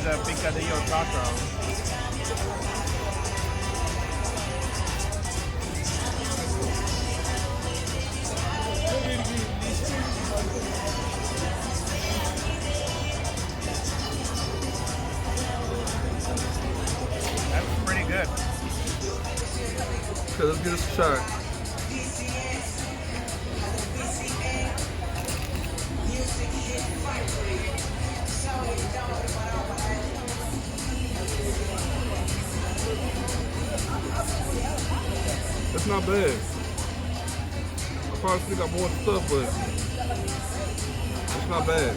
the picadillo taco. That's pretty good. Okay, let's get this a shot. That's not bad. I probably still got more stuff, but it's not bad.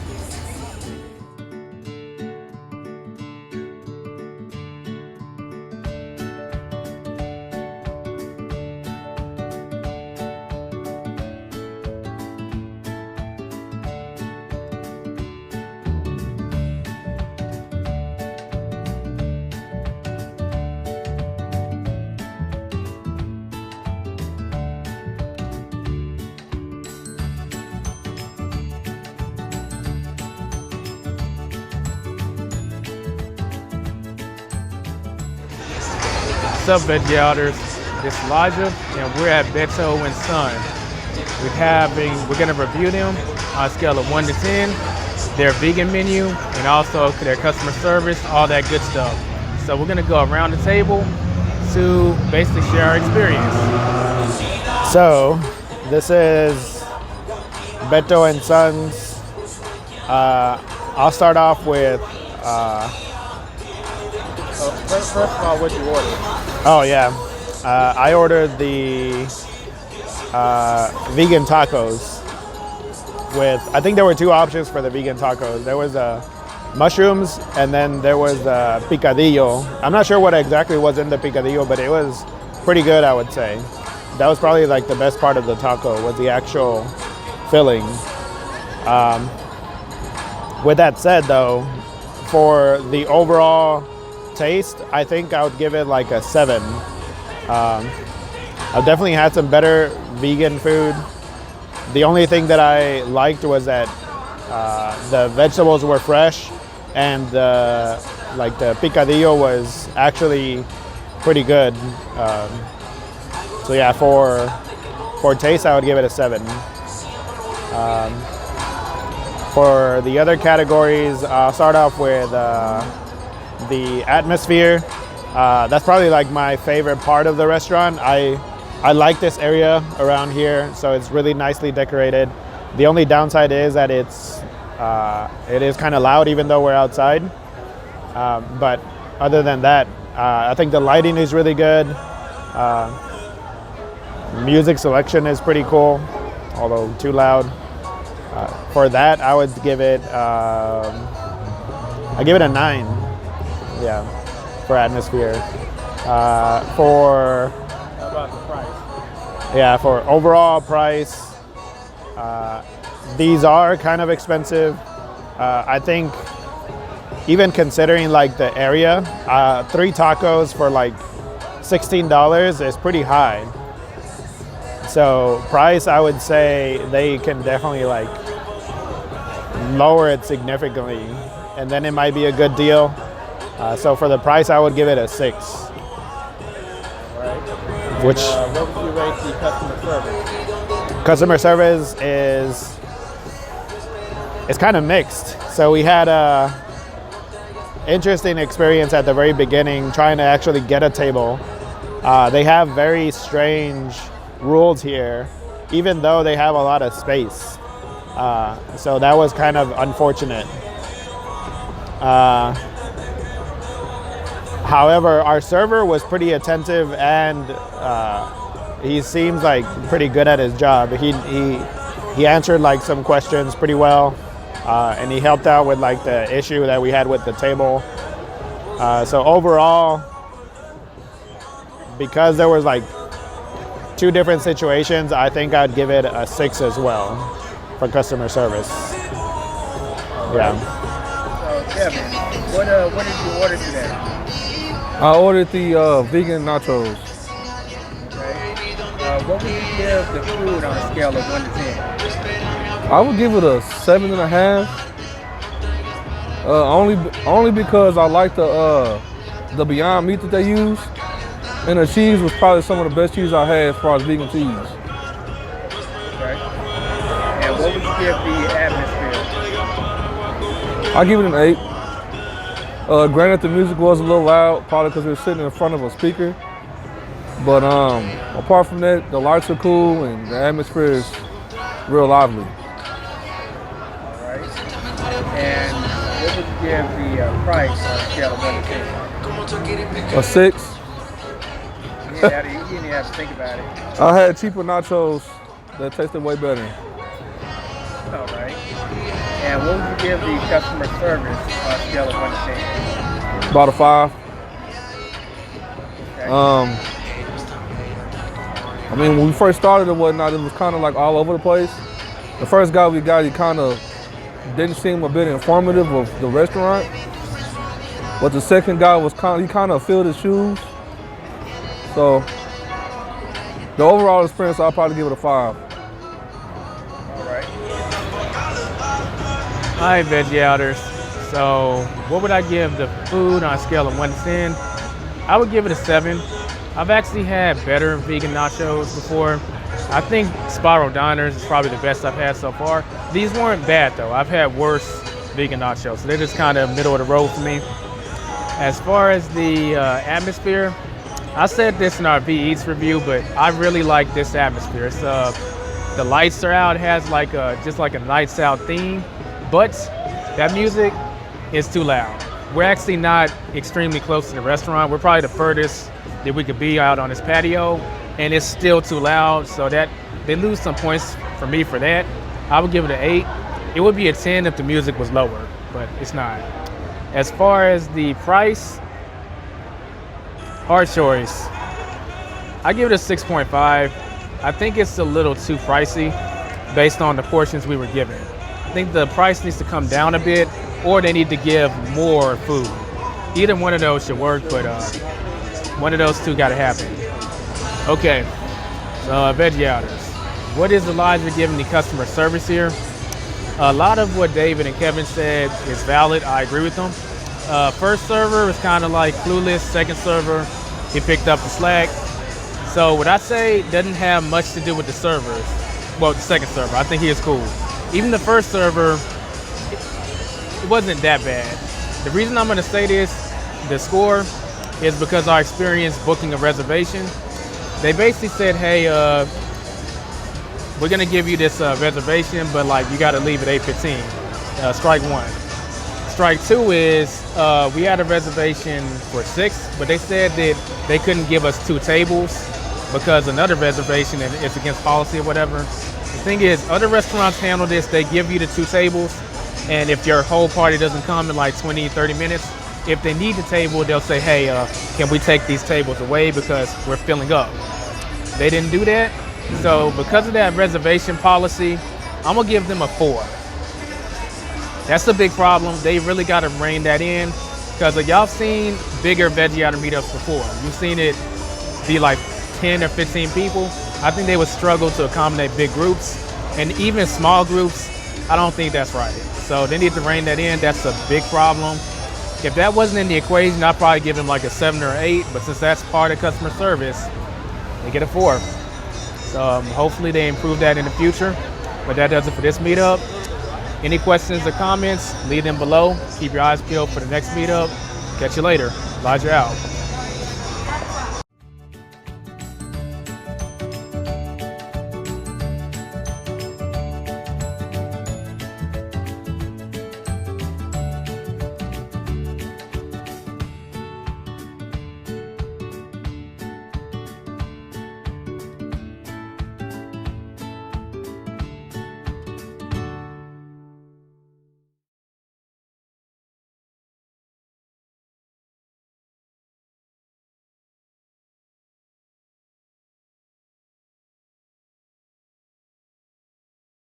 What's up, Veggie Outers? It's Elijah, and we're at Beto and Son. We're gonna review them on a scale of 1 to 10, their vegan menu, and also their customer service, all that good stuff. So we're gonna go around the table to basically share our experience. So, this is Beto and Sons. I'll start off with. First of all, what you ordered? Oh yeah, I ordered the vegan tacos with. I think there were two options for the vegan tacos. There was mushrooms, and then there was picadillo. I'm not sure what exactly was in the picadillo, but it was pretty good, I would say. That was probably like the best part of the taco, was the actual filling. With that said, though, for the overall taste, I think I would give it like a 7. I've definitely had some better vegan food. The only thing that I liked was that the vegetables were fresh, and the picadillo was actually pretty good. So yeah, for taste, I would give it a 7. For the other categories, I'll start off with the atmosphere. That's probably like my favorite part of the restaurant. I like this area around here, so it's really nicely decorated. The only downside is that it is kind of loud, even though we're outside. But other than that, I think the lighting is really good. Music selection is pretty cool, although too loud. For that, I would give it. I give it a 9. Yeah, for atmosphere. For How about the price? Yeah, for overall price, these are kind of expensive. I think even considering like the area, 3 tacos for like $16 is pretty high. So price, I would say they can definitely like lower it significantly, and then it might be a good deal. So for the price, I would give it a 6. Right. Which What would you rate the customer service? customer service is kind of mixed. So we had a interesting experience at the very beginning trying to actually get a table. They have very strange rules here, even though they have a lot of space. So that was kind of unfortunate. However, our server was pretty attentive, and he seems like pretty good at his job. He answered like some questions pretty well, and he helped out with like the issue that we had with the table. So overall, because there was like 2 different situations, I think I'd give it a 6 as well for customer service. Yeah. So Kevin, what did you order today? I ordered the vegan nachos. Okay. What would you give the food on a scale of 1 to 10? I would give it a 7.5. Only because I like the Beyond Meat that they use, and the cheese was probably some of the best cheese I had as far as vegan cheese. Okay. And what would you give the atmosphere? I give it an 8. Granted, the music was a little loud, probably because we were sitting in front of a speaker. But apart from that, the lights are cool and the atmosphere is real lively. All right. And what would you give the price on a scale of 1 to 10? A 6. You didn't have to think about it. I had cheaper nachos that tasted way better. All right. And what would you give the customer service on a scale of 1 to 10? About a 5. Okay. I mean, when we first started and whatnot, it was kind of like all over the place. The first guy we got, he kind of didn't seem a bit informative of the restaurant. But the second guy was he kind of filled his shoes. So the overall experience, I'll probably give it a 5. All right, Veggie Outers. So what would I give the food on a scale of 1 to 10? I would give it a 7. I've actually had better vegan nachos before. I think Spiral Diners is probably the best I've had so far. These weren't bad though. I've had worse vegan nachos, so they're just kind of middle of the road for me. As far as the atmosphere, I said this in our V Eats review, but I really like this atmosphere. It's the lights are out. It has like just like a lights out theme, but that music is too loud. We're actually not extremely close to the restaurant. We're probably the furthest that we could be out on this patio, and it's still too loud, so that they lose some points for me for that. I would give it an 8. It would be a 10 if the music was lower, but it's not. As far as the price, hard choice. I give it a 6.5. I think it's a little too pricey based on the portions we were given. I think the price needs to come down a bit, or they need to give more food. Either one of those should work, but one of those two got to happen. Okay, so Veggie Outers. What is Elijah giving the customer service here? A lot of what David and Kevin said is valid. I agree with them. First server was kind of like clueless. Second server, he picked up the slack. So what I say doesn't have much to do with the servers. Well, the second server, I think he is cool. Even the first server, it wasn't that bad. The reason I'm gonna say this, the score, is because our experience booking a reservation. They basically said, hey, we're gonna give you this reservation, but like you gotta leave at 8:15. Strike 1. Strike 2 is we had a reservation for 6, but they said that they couldn't give us 2 tables because another reservation, and it's against policy or whatever. The thing is, other restaurants handle this. They give you the 2 tables, and if your whole party doesn't come in like 20, 30 minutes, if they need the table, they'll say, hey, can we take these tables away because we're filling up. They didn't do that. So because of that reservation policy, I'm gonna give them a 4. That's a big problem. They really gotta rein that in, because y'all seen bigger Veggie Outer meetups before. You've seen it be like 10 or 15 people. I think they would struggle to accommodate big groups, and even small groups, I don't think that's right. So they need to rein that in. That's a big problem. If that wasn't in the equation, I'd probably give them like a 7 or 8, but since that's part of customer service, they get a 4. So hopefully they improve that in the future. But that does it for this meetup. Any questions or comments, leave them below. Keep your eyes peeled for the next meetup. Catch you later. Elijah out.